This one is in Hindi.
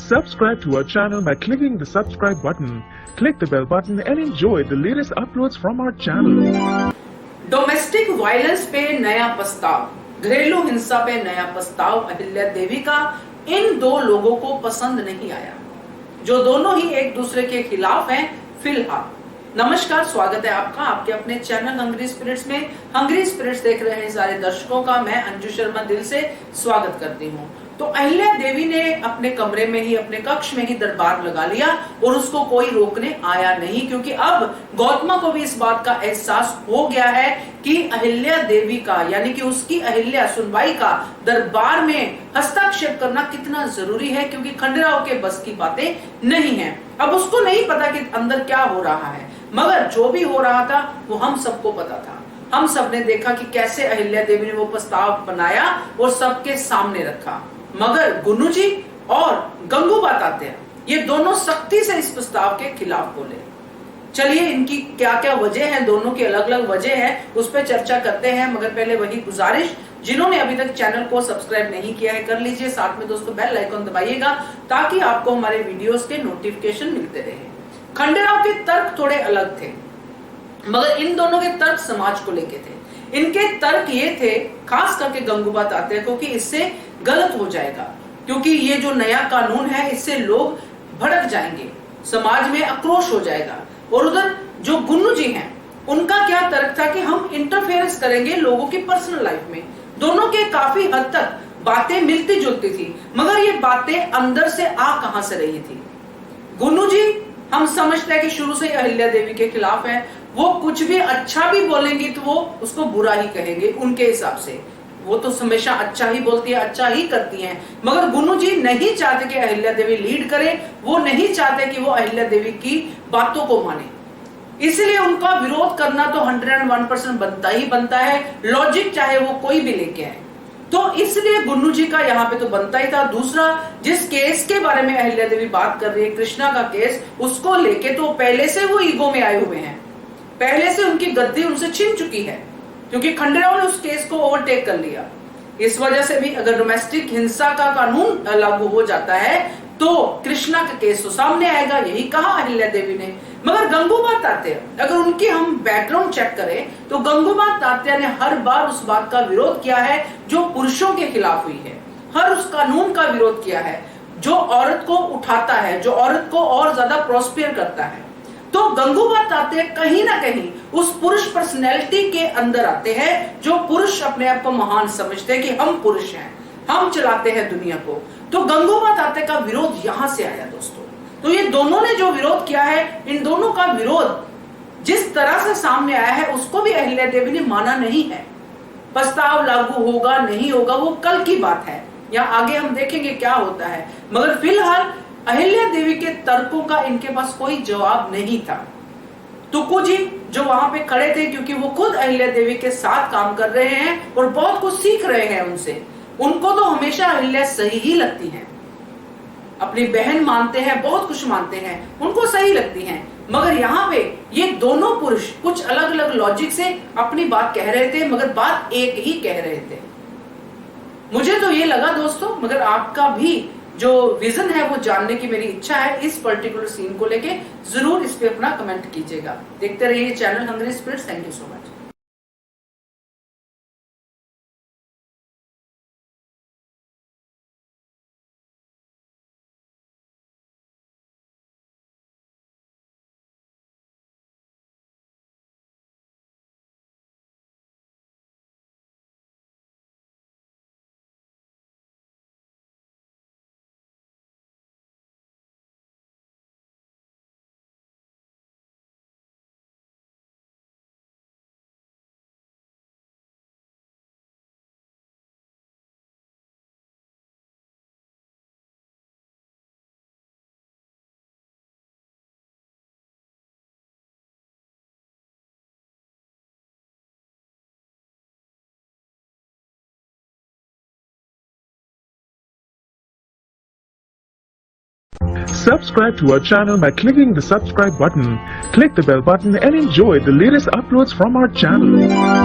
Subscribe to our channel by clicking the subscribe button. Click the bell button and enjoy the latest uploads from our channel. Domestic violence पे नया प्रस्ताव, घरेलू हिंसा पे नया प्रस्ताव अहिल्या देवी का इन दो लोगों को पसंद नहीं आया, जो दोनों ही एक दूसरे के खिलाफ हैं फिलहाल। नमस्कार, स्वागत है आपका आपके अपने चैनल हंग्री स्पिरिट्स में। हंग्री स्पिरिट्स देख रहे हैं सारे दर्शकों का मैं अंजू शर्मा दिल से स्वागत करती हूँ। तो अहिल्या देवी ने अपने कमरे में ही, अपने कक्ष में ही दरबार लगा लिया और उसको कोई रोकने आया नहीं, क्योंकि अब गौतमा को भी इस बात का एहसास हो गया है कि अहिल्या देवी का, यानी कि उसकी अहिल्या सुनवाई का दरबार में हस्तक्षेप करना कितना जरूरी है, क्योंकि खंडेराव के बस की बातें नहीं है। अब उसको नहीं पता कि अंदर क्या हो रहा है, मगर जो भी हो रहा था वो हम सबको पता था। हम सबने देखा कि कैसे अहिल्या देवी ने वो प्रस्ताव बनाया और सबके सामने रखा, मगर गुन्नू जी और गंगूबा तात्या ये दोनों सख्ती से इस प्रस्ताव के खिलाफ बोले। चलिए इनकी क्या क्या वजह है, दोनों की अलग अलग वजह है, उस पर चर्चा करते हैं। मगर पहले वही गुजारिश, जिन्होंने अभी तक चैनल को सब्सक्राइब नहीं किया है कर लीजिए, साथ में दोस्तों बेल आइकन दबाइएगा ताकि आपको हमारे वीडियोस के नोटिफिकेशन मिलते रहे। खंडेराव के तर्क थोड़े अलग थे, मगर इन दोनों के तर्क समाज को लेके थे। इनके तर्क ये थे, खास करके गंगूबा तात्या को, कि इससे गलत हो जाएगा, क्योंकि ये जो नया कानून है इससे लोग भड़क जाएंगे, समाज में आक्रोश हो जाएगा। और उधर जो गुन्नू जी हैं, उनका क्या तर्क था कि हम इंटरफेरेंस करेंगे लोगों की पर्सनल लाइफ में। दोनों के काफी हद तक बातें मिलती जुलती थी, मगर ये बातें अंदर से आ कहां से रही थी। गुन्नू जी हम समझते हैं कि शुरू से अहिल्या देवी के खिलाफ है, वो कुछ भी अच्छा भी बोलेंगी तो वो उसको बुरा ही कहेंगे। उनके हिसाब से वो तो हमेशा अच्छा ही बोलती है, अच्छा ही करती हैं, मगर गुन्नू जी नहीं चाहते कि अहिल्या देवी लीड करे, वो नहीं चाहते कि वो अहिल्या देवी की बातों को माने, इसलिए उनका विरोध करना तो 101% बनता ही बनता है, लॉजिक चाहे वो कोई भी लेके आए। तो इसलिए गुन्नू जी का यहाँ पे तो बनता ही था। दूसरा, जिस केस के बारे में अहिल्या देवी बात कर रही है, कृष्णा का केस, उसको लेके तो पहले से वो ईगो में आए हुए हैं, पहले से उनकी गद्दी उनसे छिन चुकी है, क्योंकि खंडेराव ने उस केस को ओवरटेक कर लिया। इस वजह से भी अगर डोमेस्टिक हिंसा का कानून लागू हो जाता है तो कृष्णा का केस तो सामने आएगा, यही कहा अहिल्या देवी ने। मगर गंगूबा तात्या, अगर उनकी हम बैकग्राउंड चेक करें तो गंगूबा तात्या ने हर बार उस बात का विरोध किया है जो पुरुषों के खिलाफ हुई है, हर उस कानून का विरोध किया है जो औरत को उठाता है, जो औरत को और ज्यादा प्रोस्पेयर करता है। तो गंगूबा तात्या कहीं ना कहीं उस पुरुष पर्सनैलिटी के अंदर आते हैं, जो पुरुष अपने आप को महान समझते हैं कि हम पुरुष हैं, हम चलाते हैं दुनिया को। तो गंगूबा तात्या का विरोध यहां से आया दोस्तों। तो ये दोनों ने जो विरोध किया है, इन दोनों का विरोध जिस तरह से सामने आया है उसको भी अहिल्या देवी ने माना नहीं है। प्रस्ताव लागू होगा नहीं होगा वो कल की बात है, या आगे हम देखेंगे क्या होता है। मगर फिलहाल अहिल्या देवी के तर्कों का इनके पास कोई जवाब नहीं था। तुक्कू जी जो वहां पे खड़े थे, क्योंकि वो खुद अहिल्या देवी के साथ काम कर रहे हैं और बहुत कुछ सीख रहे हैं उनसे, उनको तो हमेशा अहिल्या सही ही लगती है, अपनी बहन मानते हैं, बहुत कुछ मानते हैं, उनको सही लगती हैं। मगर यहाँ पे ये दोनों पुरुष कुछ अलग अलग लॉजिक से अपनी बात कह रहे थे, मगर बात एक ही कह रहे थे। मुझे तो ये लगा दोस्तों, मगर आपका भी जो विजन है वो जानने की मेरी इच्छा है इस पर्टिकुलर सीन को लेके। जरूर इस पे अपना कमेंट कीजिएगा। देखते रहिए channel hungry spirits. Thank you so much. Subscribe to our channel by clicking the subscribe button. Click the bell button and enjoy the latest uploads from our channel.